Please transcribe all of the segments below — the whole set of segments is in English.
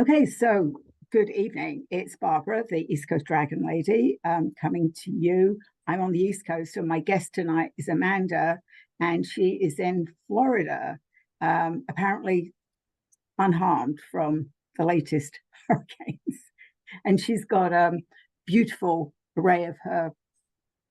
Okay, so good evening. It's Barbara, the East Coast Dragon Lady, coming to you. I'm on the East Coast, and my guest tonight is Amanda, and she is in Florida, apparently unharmed from the latest hurricanes. And she's got a beautiful array of her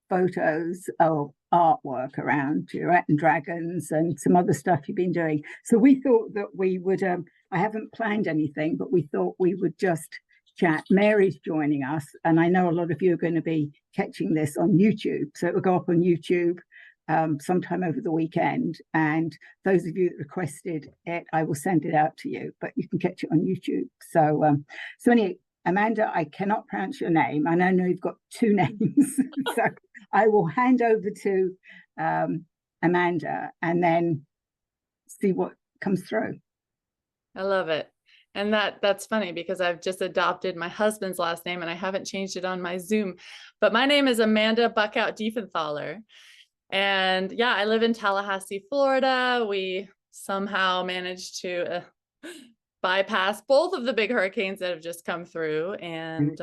photos of artwork around Duet and Dragons and some other stuff you've been doing. So we thought that we would, I haven't planned anything, but we thought we would just chat. Mary's joining us, and I know a lot of you are going to be catching this on YouTube. So it will go up on YouTube sometime over the weekend. And those of you that requested it, I will send it out to you, but you can catch it on YouTube. So anyway, Amanda, I cannot pronounce your name, and I know you've got two names. So I will hand over to Amanda and then see what comes through. I love it. And that's funny because I've just adopted my husband's last name and I haven't changed it on my Zoom. But my name is Amanda Buckout Diefenthaler. And yeah, I live in Tallahassee, Florida. We somehow managed to bypass both of the big hurricanes that have just come through. And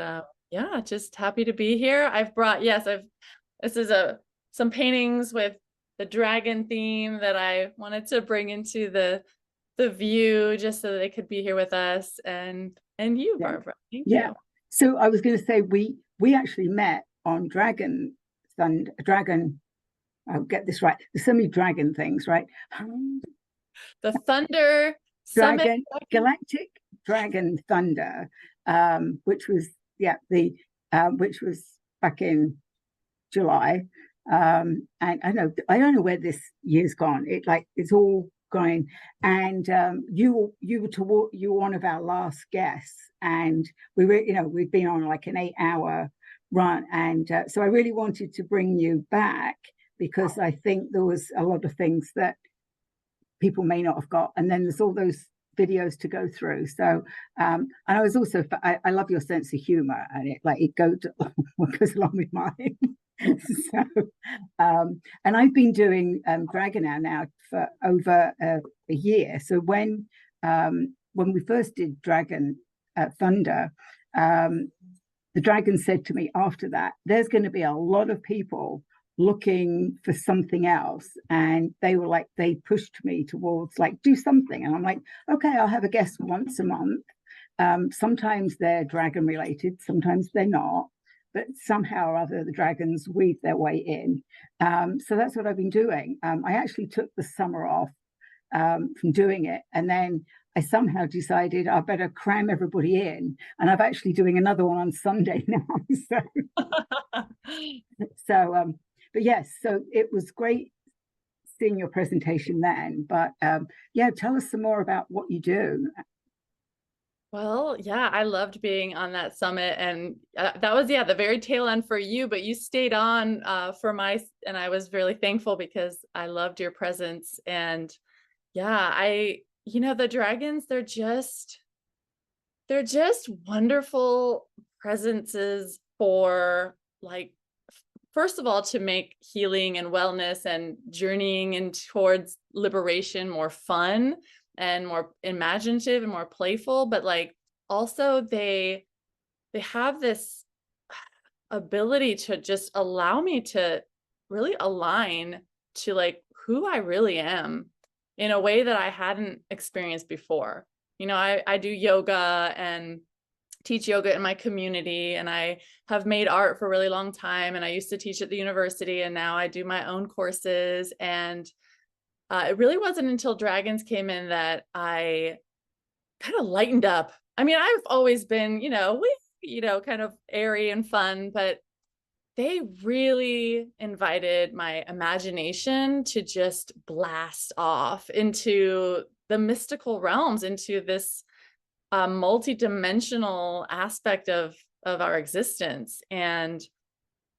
yeah, just happy to be here. I've brought, this is some paintings with the dragon theme that I wanted to bring into the view just so that they could be here with us and you, Barbara. Thank you. So I was going to say, we actually met on I'll get this right. There's so many dragon things, right? The Thunder Dragon, Galactic Dragon Thunder, which was which was back in July. And I don't know where this year's gone. It's all going. And you were one of our last guests, and we've been on like an 8-hour run, and so I really wanted to bring you back because I think there was a lot of things that people may not have got, and then there's all those videos to go through. So and I was also I love your sense of humor, and it goes along with mine. So and I've been doing Dragonair now for over a year. So when we first did Dragon Thunder, the dragon said to me after that, there's going to be a lot of people looking for something else, and they pushed me towards do something, and I'm like, okay, I'll have a guest once a month. Sometimes they're dragon related, sometimes they're not, but somehow or other the dragons weave their way in. So that's what I've been doing. I actually took the summer off from doing it, and then I somehow decided I better cram everybody in, and I'm actually doing another one on Sunday now. But yes, so it was great seeing your presentation then. But tell us some more about what you do. Well, yeah, I loved being on that summit, and that was the very tail end for you, but you stayed on and I was really thankful because I loved your presence. And yeah, the dragons, they're just wonderful presences for first of all, to make healing and wellness and journeying in towards liberation more fun and more imaginative and more playful, but also they have this ability to just allow me to really align to who I really am in a way that I hadn't experienced before. I do yoga and teach yoga in my community, and I have made art for a really long time, and I used to teach at the university, and now I do my own courses. And it really wasn't until dragons came in that I kind of lightened up. I mean, I've always been, kind of airy and fun, but they really invited my imagination to just blast off into the mystical realms, into this multi-dimensional aspect of our existence. And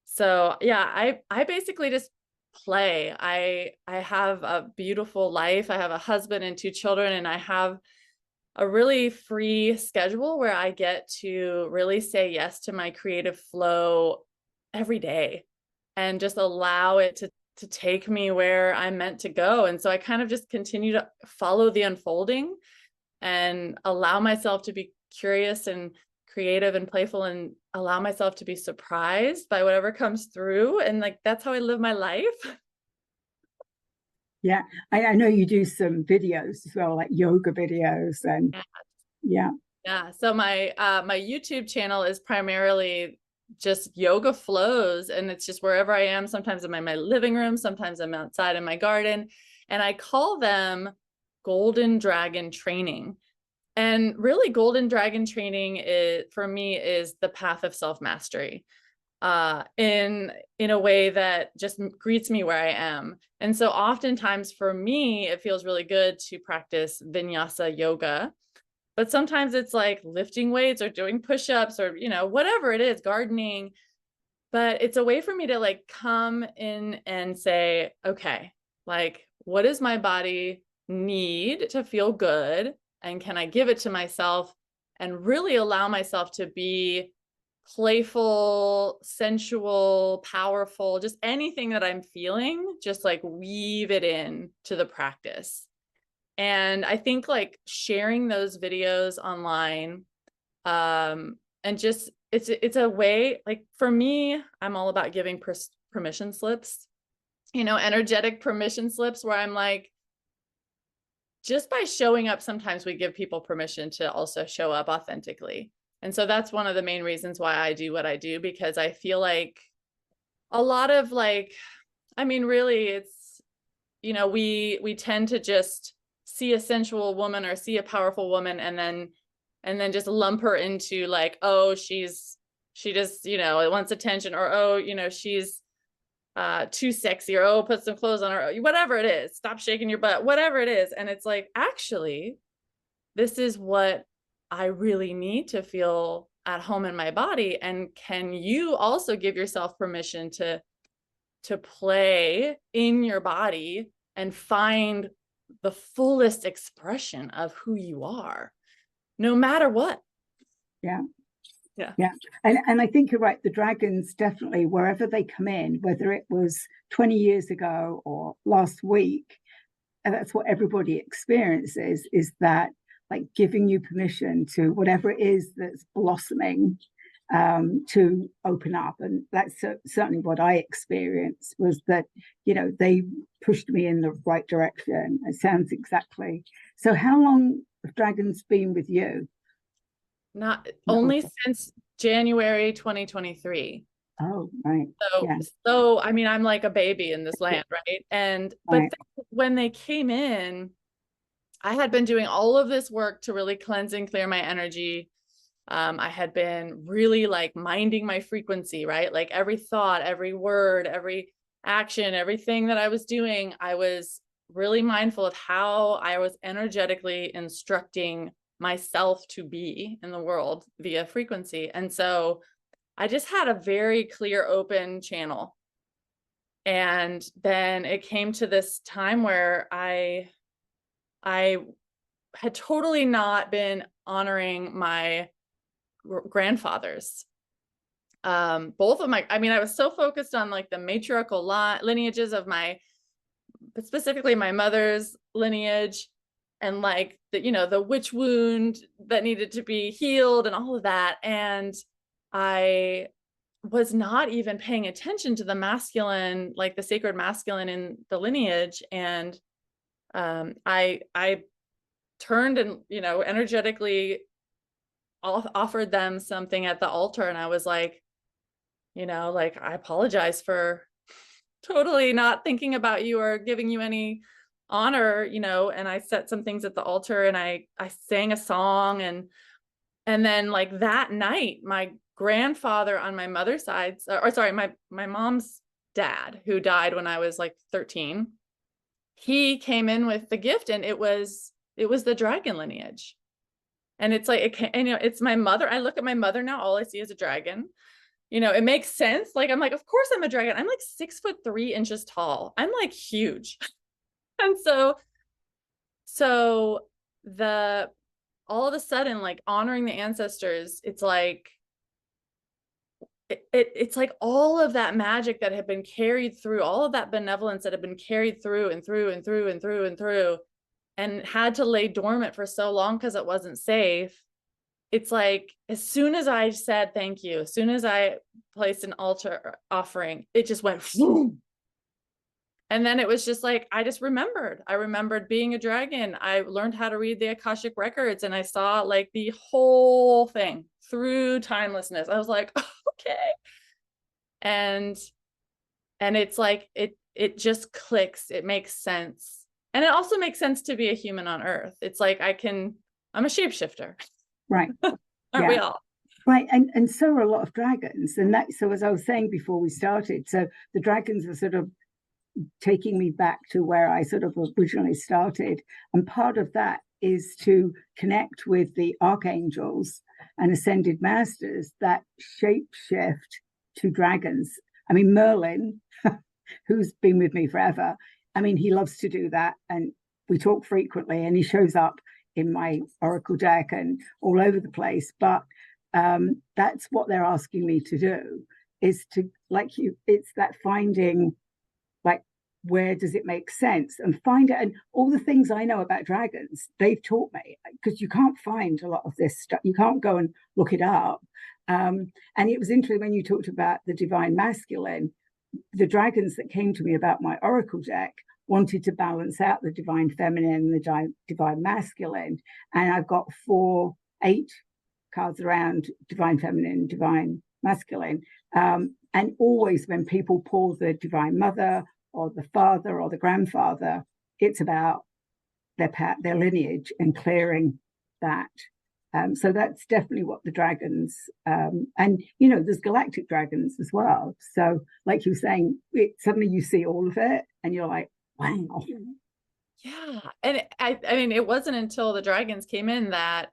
so I basically just play. I have a beautiful life. I have a husband and 2 children, and I have a really free schedule where I get to really say yes to my creative flow every day and just allow it to take me where I'm meant to go. And so I kind of just continue to follow the unfolding and allow myself to be curious and creative and playful and allow myself to be surprised by whatever comes through. And like, that's how I live my life. Yeah, I know you do some videos as well, like yoga videos, and yeah. Yeah. So my my YouTube channel is primarily just yoga flows, and it's just wherever I am. Sometimes I'm in my living room, sometimes I'm outside in my garden, and I call them Golden Dragon Training. And really, Golden Dragon Training is, for me, is the path of self-mastery, in a way that just greets me where I am. And so oftentimes for me, it feels really good to practice vinyasa yoga, but sometimes it's like lifting weights or doing push-ups or, you know, whatever it is, gardening. But it's a way for me to like come in and say, okay, like, what does my body need to feel good? And can I give it to myself and really allow myself to be playful, sensual, powerful, just anything that I'm feeling, just like weave it in to the practice. And I think like sharing those videos online, and just it's a way, like for me, I'm all about giving permission slips, you know, energetic permission slips where I'm like, just by showing up, sometimes we give people permission to also show up authentically. And so that's one of the main reasons why I do what I do, because I feel like a lot of like, I mean, really, it's, you know, we tend to just see a sensual woman or see a powerful woman and then just lump her into like, oh, she just, you know, wants attention, or oh, you know, she's too sexy, or oh, put some clothes on her, whatever it is, stop shaking your butt, whatever it is. And it's like, actually, this is what I really need to feel at home in my body. And can you also give yourself permission to play in your body and find the fullest expression of who you are, no matter what? Yeah. Yeah. Yeah. And I think you're right. The dragons definitely, wherever they come in, whether it was 20 years ago or last week, and that's what everybody experiences, is that like giving you permission to whatever it is that's blossoming, to open up. And that's certainly what I experienced, was that, you know, they pushed me in the right direction. It sounds exactly. So how long have dragons been with you? Not No. only since January 2023. Oh, right. So, Yeah. so I mean, I'm like a baby in this land, right? And but Right. when they came in, I had been doing all of this work to really cleanse and clear my energy. I had been really like minding my frequency, right? Like every thought, every word, every action, everything that I was doing, I was really mindful of how I was energetically instructing myself to be in the world via frequency. And so I just had a very clear, open channel. And then it came to this time where I had totally not been honoring my grandfathers. Both of my, I mean, I was so focused on like the matriarchal lineages of but specifically my mother's lineage, and like the, you know, the witch wound that needed to be healed and all of that. And I was not even paying attention to the masculine, like the sacred masculine in the lineage. And I turned and, you know, energetically offered them something at the altar. And I was like, you know, like, I apologize for totally not thinking about you or giving you any honor, you know. And I set some things at the altar, and I sang a song, and then like that night, my grandfather on my mother's side, or sorry, my mom's dad, who died when I was like 13, he came in with the gift, and it was the dragon lineage. And it's like, you know, it's my mother. I look at my mother now, all I see is a dragon. You know, it makes sense. Like, I'm like, of course I'm a dragon. I'm like 6'3" tall. I'm like huge. And so all of a sudden, like honoring the ancestors, it's like, it's like all of that magic that had been carried through, all of that benevolence that had been carried through and through and through and through and through, and had to lay dormant for so long because it wasn't safe. it's like, as soon as I said thank you, as soon as I placed an altar offering, it just went boom. And then it was just like, I remembered being a dragon. I learned how to read the Akashic records, and I saw like the whole thing through timelessness. I was like, okay. And it's like, it just clicks. It makes sense. And it also makes sense to be a human on Earth. It's like, I'm a shapeshifter. Right. Aren't we all? Right. And so are a lot of dragons. And that, so as I was saying before we started, so the dragons are sort of taking me back to where I sort of originally started. And part of that is to connect with the archangels and ascended masters that shape shift to dragons. I mean, Merlin, who's been with me forever, I mean, he loves to do that. And we talk frequently, and he shows up in my oracle deck and all over the place. But that's what they're asking me to do, is to, like you, it's that finding, like, where does it make sense, and find it. And all the things I know about dragons, they've taught me, because you can't find a lot of this stuff. You can't go and look it up. And it was interesting when you talked about the divine masculine. The dragons that came to me about my oracle deck wanted to balance out the divine feminine and the divine masculine. And I've got 8 cards around divine feminine, divine masculine. And always when people pull the divine mother or the father or the grandfather, it's about their lineage and clearing that. So that's definitely what the dragons, and there's galactic dragons as well. So like you were saying, suddenly you see all of it and you're like, wow. Yeah. And I mean, it wasn't until the dragons came in that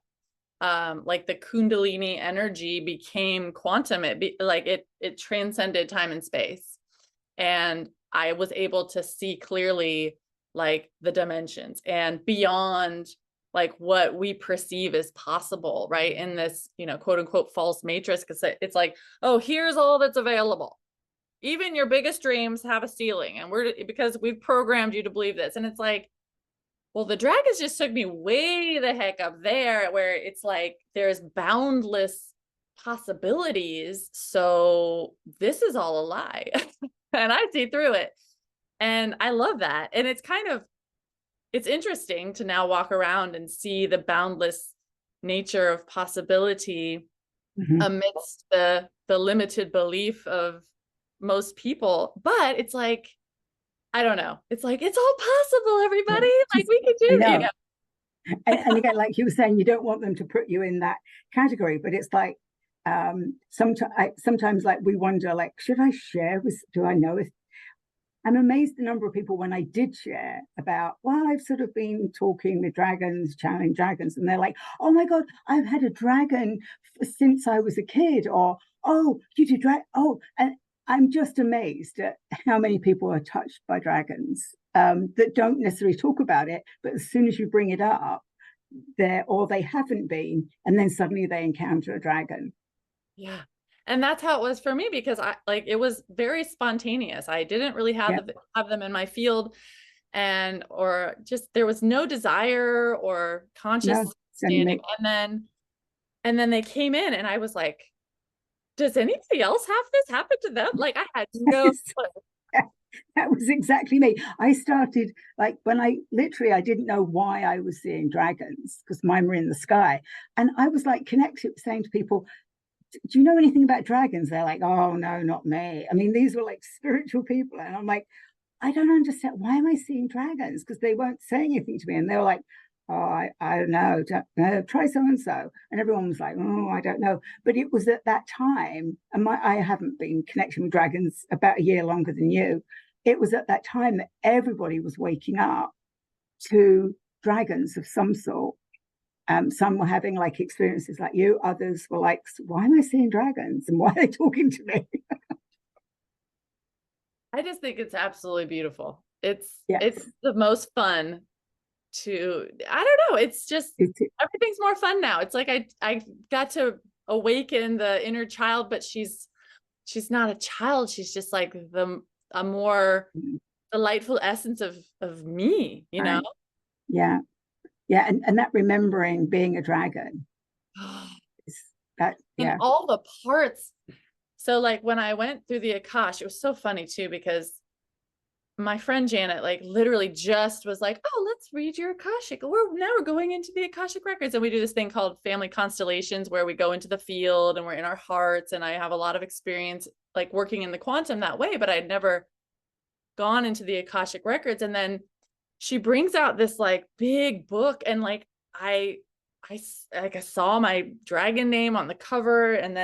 like the Kundalini energy became quantum. It transcended time and space. And I was able to see clearly like the dimensions and beyond like what we perceive as possible, right? In this, quote unquote, false matrix, because it's like, oh, here's all that's available. Even your biggest dreams have a ceiling, and because we've programmed you to believe this. And it's like, well, the dragons just took me way the heck up there, where it's like, there's boundless possibilities. So this is all a lie. And I see through it. And I love that. And it's interesting to now walk around and see the boundless nature of possibility amidst the limited belief of most people. But it's like, I don't know. It's like, it's all possible, everybody. Like, we could do it. And again, like you were saying, you don't want them to put you in that category, but it's like, sometimes like we wonder, like, should I share with, do I know if, I'm amazed the number of people when I did share about, well, I've sort of been talking with dragons, channeling dragons, and they're like, oh my God, I've had a dragon since I was a kid, or, oh, you did and I'm just amazed at how many people are touched by dragons that don't necessarily talk about it, but as soon as you bring it up, they haven't been, and then suddenly they encounter a dragon. Yeah. And that's how it was for me, because it was very spontaneous. I didn't really have them in my field, or just, there was no desire or conscious understanding. And then they came in, and I was like, does anybody else have this happen to them? Like, I had no clue. That was exactly me. I started, like, when I didn't know why I was seeing dragons, because mine were in the sky. And I was like connected, saying to people, do you know anything about dragons? They're like, oh no, not me. I mean, these were like spiritual people. And I'm like, I don't understand. Why am I seeing dragons? Because they weren't saying anything to me. And they were like, oh, I don't know. Try so-and-so. And everyone was like, oh, I don't know. But it was at that time, and I haven't been connecting with dragons about a year longer than you. It was at that time that everybody was waking up to dragons of some sort. Some were having like experiences like you. Others were like, why am I seeing dragons? And why are they talking to me? I just think it's absolutely beautiful. It's the most fun I don't know. It's just, everything's more fun now. It's like, I got to awaken the inner child, but she's not a child. She's just like a more delightful essence of me, you know? Yeah. Yeah. And that remembering being a dragon. that, And yeah, all the parts. So like when I went through the Akash, it was so funny too, because my friend Janet like literally just was like, oh, let's read your Akashic. We're going into the Akashic records. And we do this thing called family constellations where we go into the field and we're in our hearts. And I have a lot of experience like working in the quantum that way, but I'd never gone into the Akashic records. And then she brings out this like big book, and like I saw my dragon name on the cover, and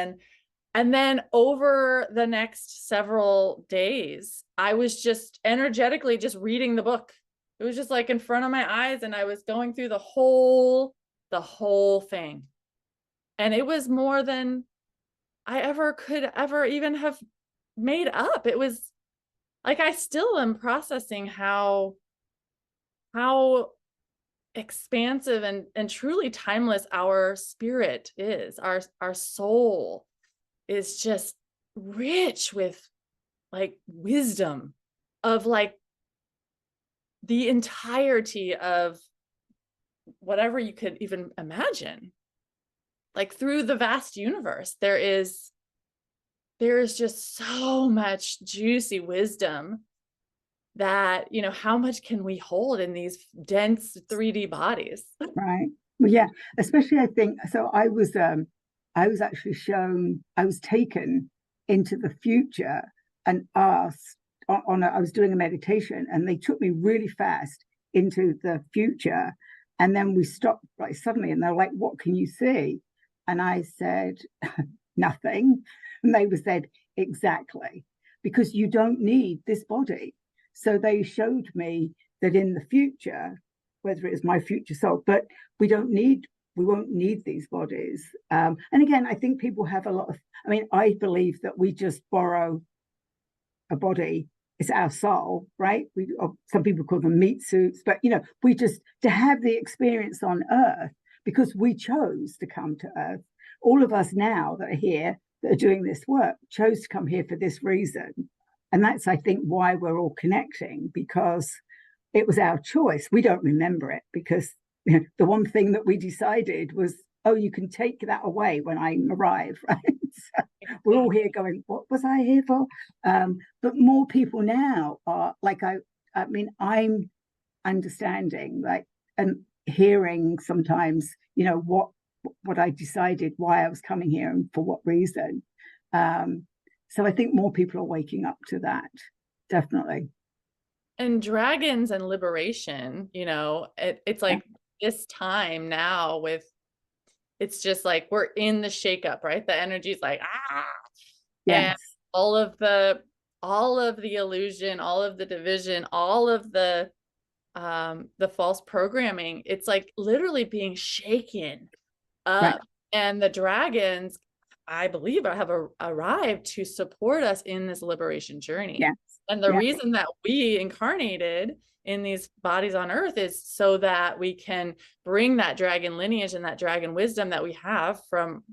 then over the next several days, I was just energetically just reading the book. It was just like in front of my eyes, and I was going through the whole thing. And it was more than I could ever even have made up. It was like, I still am processing how expansive and truly timeless our spirit is. Our soul is just rich with like wisdom of like the entirety of whatever you could even imagine. Like through the vast universe, there is just so much juicy wisdom that, you know, how much can we hold in these dense 3D bodies? right. Well, yeah, especially I think so. I was actually I was taken into the future and asked I was doing a meditation, and they took me really fast into the future, and then we stopped like suddenly, and they're like, "What can you see?" And I said, "Nothing," and they said, "Exactly, because you don't need this body." So they showed me that in the future, whether it is my future self, but we won't need these bodies. And again, I think people have a lot of, I mean, I believe that we just borrow a body. It's our soul, right? Some people call them meat suits, but you know, we just to have the experience on Earth because we chose to come to Earth. All of us now that are here that are doing this work chose to come here for this reason. And that's, I think, why we're all connecting, because it was our choice. We don't remember it because you know, the one thing that we decided was, oh, you can take that away when I arrive, right? So we're all here going, what was I here for? But more people now are like, I mean, I'm understanding, like, and hearing sometimes, you know, what I decided, why I was coming here and for what reason. So I think more people are waking up to that, definitely. And dragons and liberation, you know, it's like this time now with, it's just like we're in the shakeup, right? The energy's like, and Yes, all of the illusion, all of the division, all of the false programming, it's like literally being shaken right. up. And the dragons, I believe, have arrived to support us in this liberation journey. Yes, And the yeah, reason that we incarnated in these bodies on Earth is so that we can bring that dragon lineage and that dragon wisdom that we have from,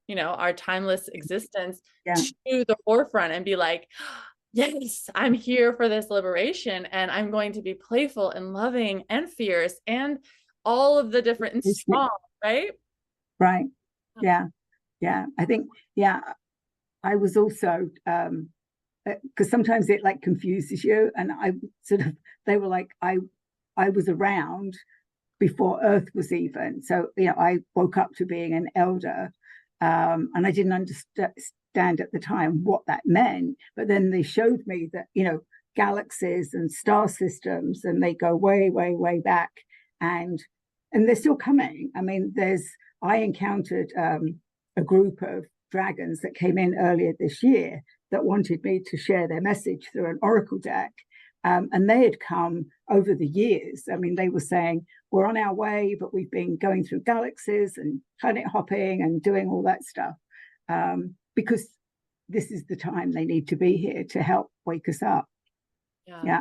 you know, our timeless existence yeah. to the forefront and be like, yes, I'm here for this liberation, and I'm going to be playful and loving and fierce and all of the different and strong, right? Right. Yeah. Yeah. I think, yeah, I was also because sometimes it like confuses you, and I sort of they were like I was around before Earth was even, so you know I woke up to being an elder, and I didn't understand at the time what that meant, but then they showed me that you know galaxies and star systems, and they go way way back, and they're still coming. I mean, I encountered a group of dragons that came in earlier this year that wanted me to share their message through an oracle deck. And they had come over the years. I mean, they were saying, we're on our way, but we've been going through galaxies and planet hopping and doing all that stuff because this is the time they need to be here to help wake us up. Yeah.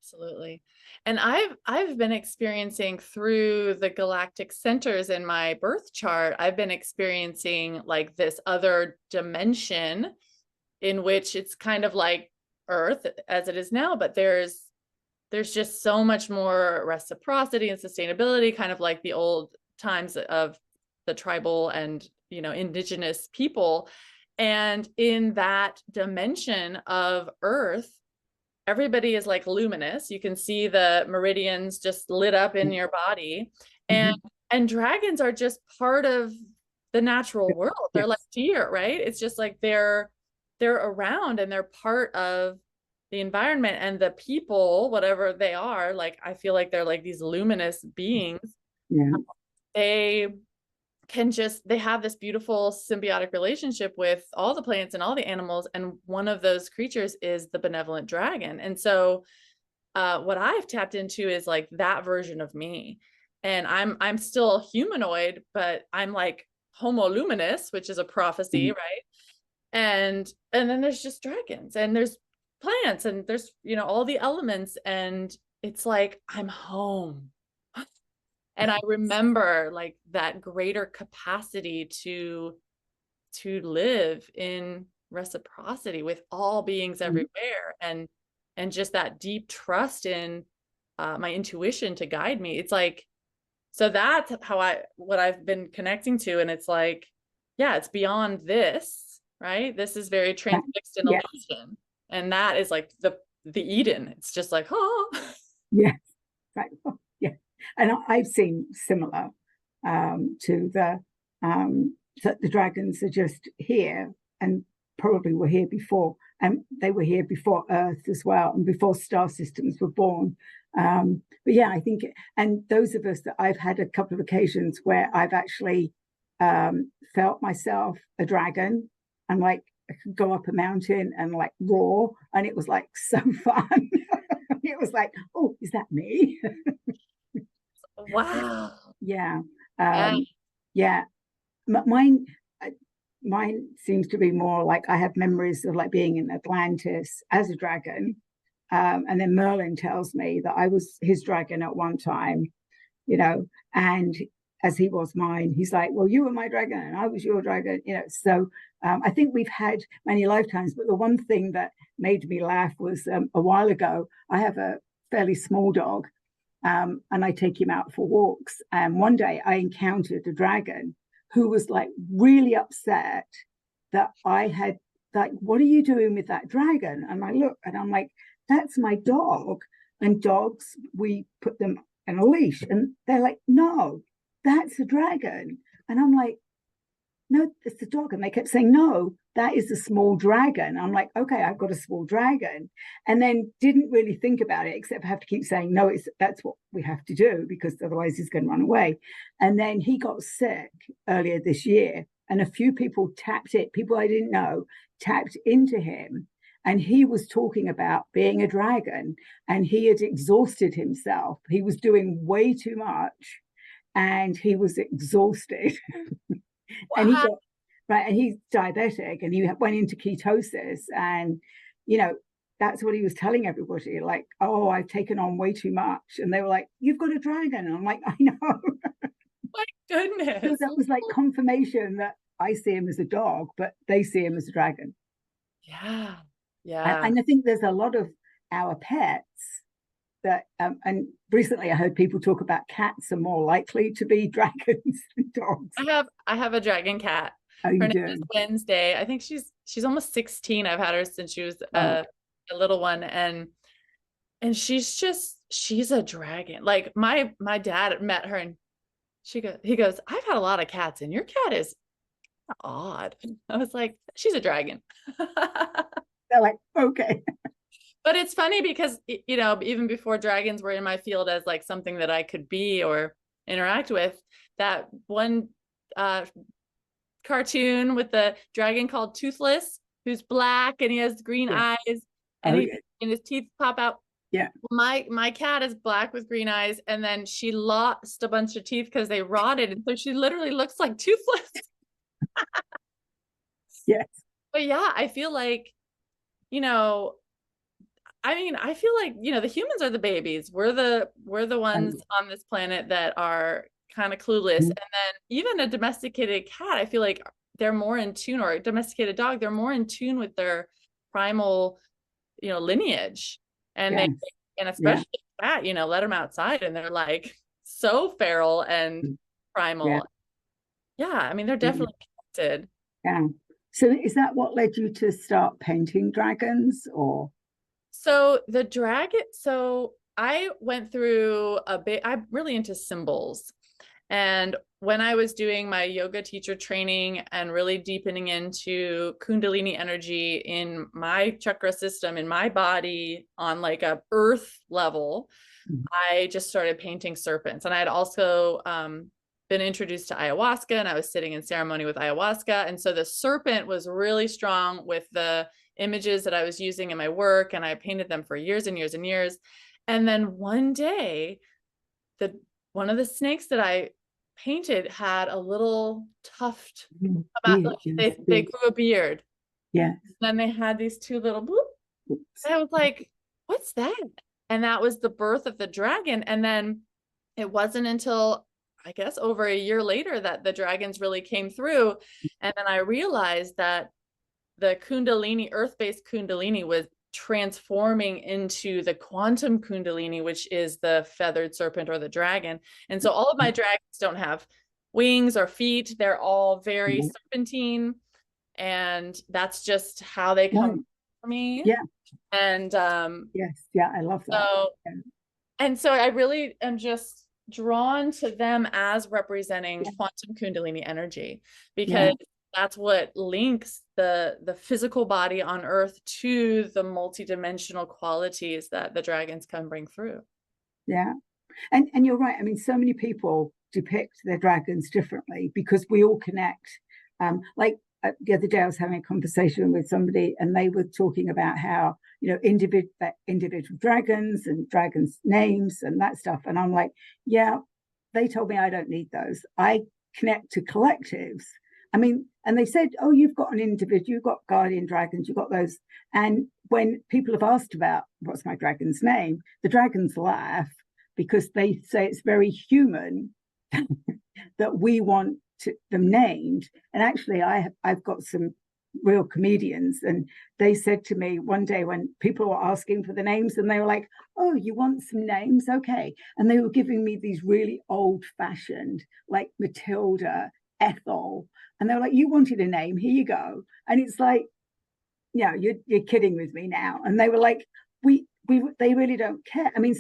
Absolutely. And I've been experiencing through the galactic centers in my birth chart, I've been experiencing like this other dimension in which it's kind of like Earth as it is now, but there's just so much more reciprocity and sustainability, kind of like the old times of the tribal and, indigenous people. And in that dimension of Earth, everybody is like luminous. You can see the meridians just lit up in your body. And dragons are just part of the natural world. They're like deer, right? It's just like they're around and they're part of the environment, and the people, whatever they are, like I feel like they're like these luminous beings. Yeah. They have this beautiful symbiotic relationship with all the plants and all the animals, and one of those creatures is the benevolent dragon. And so what I've tapped into is like that version of me, and I'm still humanoid, but I'm like homo luminous, which is a prophecy, right? And then there's just dragons, and there's plants, and there's all the elements, and it's like I'm home. And I remember like that greater capacity to live in reciprocity with all beings everywhere, and just that deep trust in my intuition to guide me. It's like, so that's what I've been connecting to. And it's like, yeah, it's beyond this, right? This is very transfixed in illusion. And that is like the Eden. It's just like, oh. Yes. Right. Yeah. And I've seen similar to that the dragons are just here, and probably were here before, and they were here before Earth as well, and before star systems were born. But yeah, I think, and those of us that I've had a couple of occasions where I've actually felt myself a dragon, and like I could go up a mountain and like roar, and it was like so fun. It was like, oh, is that me? Wow. Yeah. Yeah. Mine seems to be more like I have memories of like being in Atlantis as a dragon. And then Merlin tells me that I was his dragon at one time, and as he was mine, he's like, well, you were my dragon and I was your dragon, So I think we've had many lifetimes, but the one thing that made me laugh was a while ago, I have a fairly small dog, and I take him out for walks. And one day I encountered a dragon who was like really upset that I had, like, what are you doing with that dragon? And I look and I'm like, that's my dog. And dogs, we put them on a leash. And they're like, no, that's a dragon. And I'm like, no, it's a dog. And they kept saying, no, that is a small dragon. I'm like, okay, I've got a small dragon. And then didn't really think about it, except I have to keep saying, no, that's what we have to do, because otherwise he's going to run away. And then he got sick earlier this year, and a few people people I didn't know, tapped into him. And he was talking about being a dragon, and he had exhausted himself. He was doing way too much, and he was exhausted. And he got and he's diabetic, and he went into ketosis, and that's what he was telling everybody, like, oh, I've taken on way too much. And they were like, you've got a dragon. And I'm like, I know. My goodness. So that was like confirmation that I see him as a dog, but they see him as a dragon. Yeah. And I think there's a lot of our pets that and recently I heard people talk about cats are more likely to be dragons than dogs. I have a dragon cat. Her name is Wednesday. I think she's almost 16. I've had her since she was a little one, and she's a dragon. Like my dad met her, and he goes, I've had a lot of cats, and your cat is odd. I was like, she's a dragon. They're like, okay. But it's funny because, even before dragons were in my field as like something that I could be or interact with, that one cartoon with the dragon called Toothless, who's black and he has green eyes, and and his teeth pop out. Yeah. My cat is black with green eyes, and then she lost a bunch of teeth because they rotted, and so she literally looks like Toothless. Yes. But yeah, I feel like, I feel like, the humans are the babies. We're the ones on this planet that are kind of clueless. And then even a domesticated cat, I feel like they're more in tune, or a domesticated dog, they're more in tune with their primal, lineage. And and especially cat, let them outside and they're like so feral and primal. Yeah, I mean, they're definitely Did. Yeah. So is that what led you to start painting dragons, or? So the dragon, so I went through a bit, I'm really into symbols. And when I was doing my yoga teacher training and really deepening into Kundalini energy in my chakra system, in my body on like a earth level, I just started painting serpents. And I had also been introduced to ayahuasca, and I was sitting in ceremony with ayahuasca. And so the serpent was really strong with the images that I was using in my work, and I painted them for years and years and years. And then one day, one of the snakes that I painted had a little tuft about, they grew a beard. Yeah. Then they had these two little bloop. And I was like, what's that? And that was the birth of the dragon. And then it wasn't until, I guess, over a year later that the dragons really came through. And then I realized that the Kundalini, earth-based Kundalini, was transforming into the quantum Kundalini, which is the feathered serpent or the dragon. And so all of my dragons don't have wings or feet. They're all very serpentine. And that's just how they come for me. Yeah. And yes, yeah, I love that. So, and so I really am just drawn to them as representing quantum Kundalini energy, because that's what links the physical body on earth to the multidimensional qualities that the dragons can bring through. Yeah. And you're right. I mean, so many people depict their dragons differently because we all connect. Like the other day I was having a conversation with somebody, and they were talking about how, individual dragons and dragons names and that stuff. And I'm like, yeah, they told me I don't need those. I connect to collectives. I mean, and they said, oh, you've got an individual, you've got guardian dragons, you've got those. And when people have asked about what's my dragon's name, the dragons laugh because they say it's very human that we want them named. And actually, I've got some real comedians, and they said to me one day when people were asking for the names, and they were like, oh, you want some names? Okay. And they were giving me these really old-fashioned, like Matilda, Ethel, and they were like, you wanted a name, here you go. And it's like, yeah, you're kidding with me now. And they were like, they really don't care. I mean,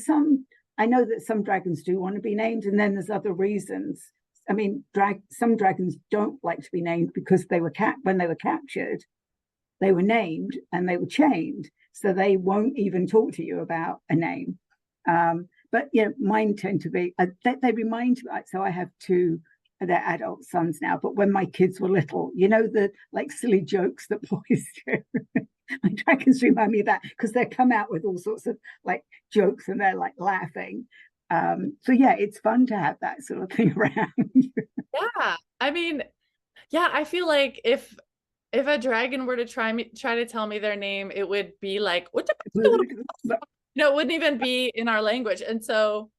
I know that some dragons do want to be named, and then there's other reasons. I mean, some dragons don't like to be named because when they were captured, they were named and they were chained, so they won't even talk to you about a name. But mine tend to be. They remind me. So I have two. They're adult sons now, but when my kids were little, the like silly jokes that boys do. My dragons remind me of that because they come out with all sorts of like jokes and they're like laughing. So yeah, it's fun to have that sort of thing around. Yeah, I mean, yeah, I feel like if a dragon were to try to tell me their name, it would be like, what it wouldn't even be in our language. And so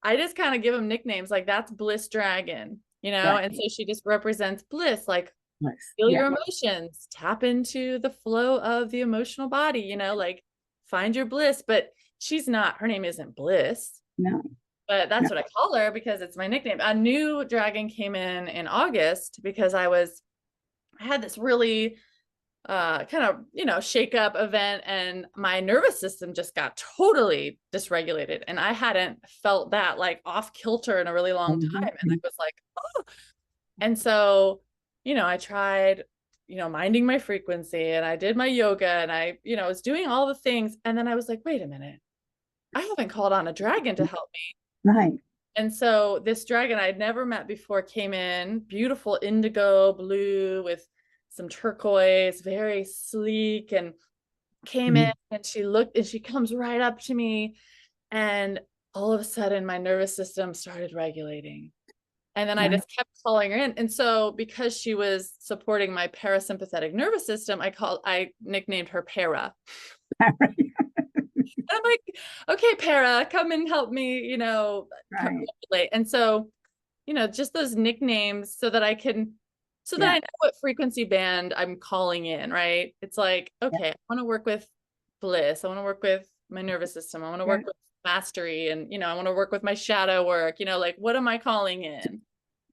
I just kind of give them nicknames, like that's Bliss Dragon, right. And so she just represents bliss, like feel your emotions, tap into the flow of the emotional body, like find your bliss. But her name isn't Bliss. No. But that's what I call her because it's my nickname. A new dragon came in August because I had this really kind of, shake up event, and my nervous system just got totally dysregulated. And I hadn't felt that like off kilter in a really long time. And I was like, oh. And so, I tried, minding my frequency, and I did my yoga, and I, was doing all the things. And then I was like, wait a minute, I haven't called on a dragon to help me. Right. And so this dragon I'd never met before came in, beautiful indigo blue with some turquoise, very sleek, and came in, and she comes right up to me, and all of a sudden my nervous system started regulating. And then I just kept calling her in. And so because she was supporting my parasympathetic nervous system, I nicknamed her Para. And I'm like, okay, Para, come and help me, right. And so, just those nicknames so that I know what frequency band I'm calling in, right? It's like, okay, I want to work with bliss. I want to work with my nervous system. I want to work with mastery, and, I want to work with my shadow work, like, what am I calling in?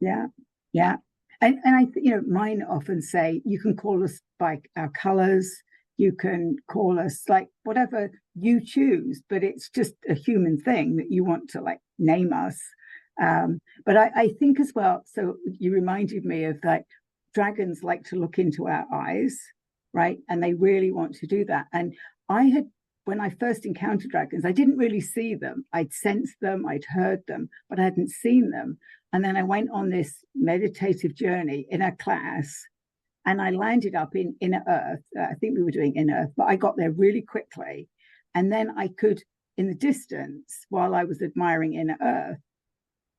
Yeah. Yeah. And you know, mine often say, you can call us by our colors, you can call us like whatever you choose, but it's just a human thing that you want to like name us. But I think as well, so you reminded me of like dragons like to look into our eyes, right? And they really want to do that. And I had, when I first encountered dragons, I didn't really see them. I'd sensed them, I'd heard them, but I hadn't seen them. And then I went on this meditative journey in a class, and I landed up in Inner Earth. I think we were doing Inner Earth, but I got there really quickly. And then I could, in the distance, while I was admiring Inner Earth,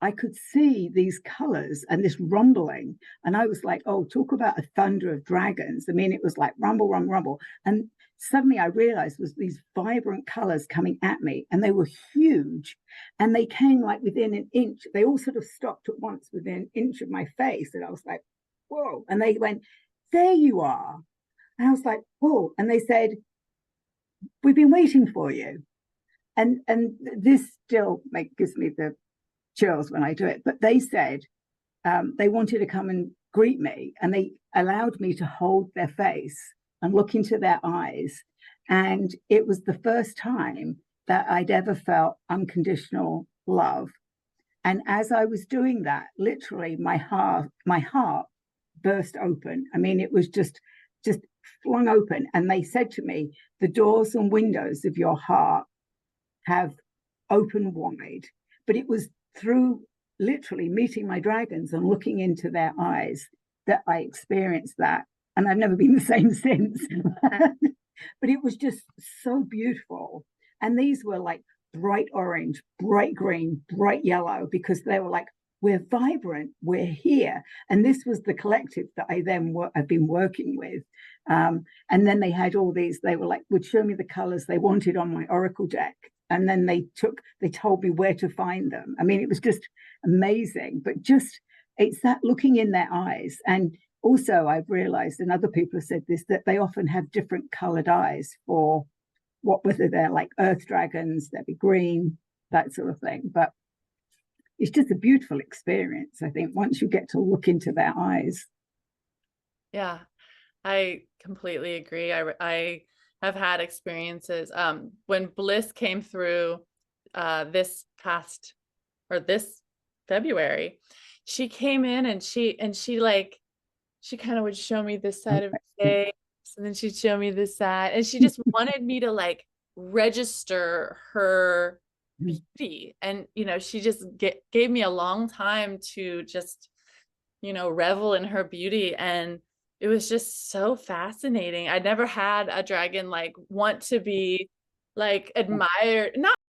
I could see these colors and this rumbling. And I was like, oh, talk about a thunder of dragons. I mean, it was like rumble, rumble, rumble. And suddenly I realized was these vibrant colors coming at me, and they were huge. And they came like within an inch. They all sort of stopped at once within an inch of my face. And I was like, whoa. And they went, there you are. And I was like, whoa. And they said, we've been waiting for you. And this still gives me the chills when I do it. But they said they wanted to come and greet me, and they allowed me to hold their face and look into their eyes. And it was the first time that I'd ever felt unconditional love. And as I was doing that, literally my heart burst open. I mean, it was just flung open. And they said to me, the doors and windows of your heart have opened wide. But it was through literally meeting my dragons and looking into their eyes that I experienced that. And I've never been the same since. But it was just so beautiful. And these were like bright orange, bright green, bright yellow, because they were like, we're vibrant, we're here. And this was the collective that I then I've been working with. And then they had all these, they were like, would show me the colors they wanted on my Oracle deck. And then they told me where to find them. I mean, it was just amazing, but just, it's that looking in their eyes. And also I've realized, and other people have said this, that they often have different colored eyes for whether they're like earth dragons, they'd be green, that sort of thing. But it's just a beautiful experience, I think, once you get to look into their eyes. Yeah, I completely agree. I have had experiences. When Bliss came through this February, she came in and she kind of would show me this side of her face, and then she'd show me this side, and she just wanted me to like register her beauty. And she just gave me a long time to just revel in her beauty. And it was just so fascinating. I never had a dragon like want to be like admired, not